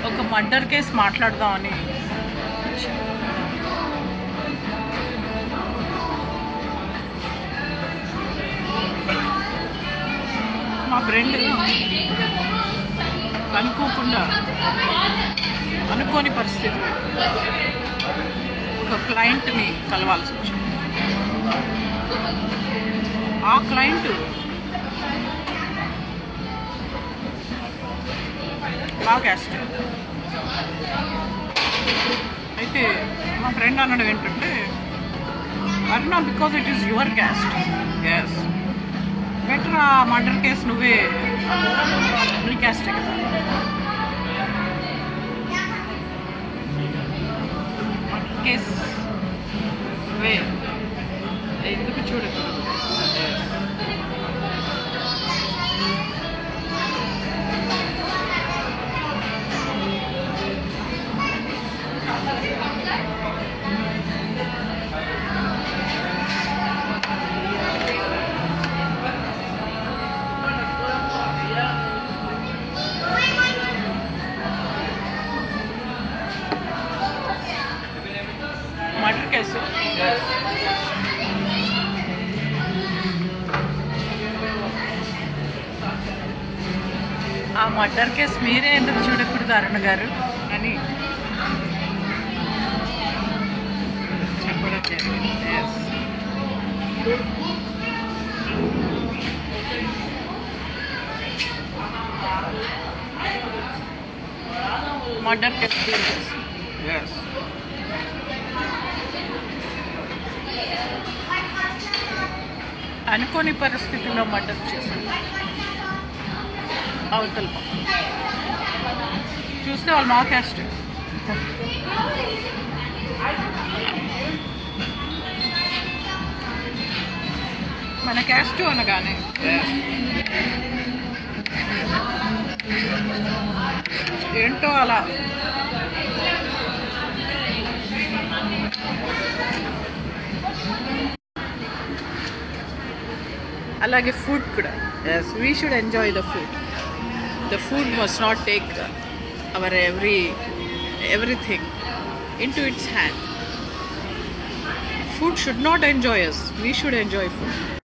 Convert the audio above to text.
ఒక murder case మాట్లాడదామని మా ఫ్రెండ్ అనుకోకుండా అనుకోని పరిస్థితి ఒక క్లయింట్ని కలవాల్సి వచ్చింది. ఆ క్లయింట్ మా క్యాస్ట్. అయితే మా ఫ్రెండ్ అనడం ఏంటంటే, Aruna because it is your caste, yes better ఆ మర్డర్ కేసు నువ్వే నీ క్యాస్టే కదా. మర్డర్ కేసు నువ్వే ఎందుకు చూడదు. మర్డర్ కేసు ఆ మర్డర్ కేసు మీరే ఎందుకు చూడకూడదు అరుణ గారు అని చెప్పడం జరిగింది. మర్డర్ కేసు అనుకోని పరిస్థితుల్లో మర్డర్ చేశాను. అవతల చూస్తే వాళ్ళు మా క్యాస్ట్. మన క్యాస్ట్ అనగానే ఏంటో అలా అలాగే ఫుడ్ కూడా, yes we should enjoy the food must not take our everything into its hand. Food should not enjoy us, we should enjoy food.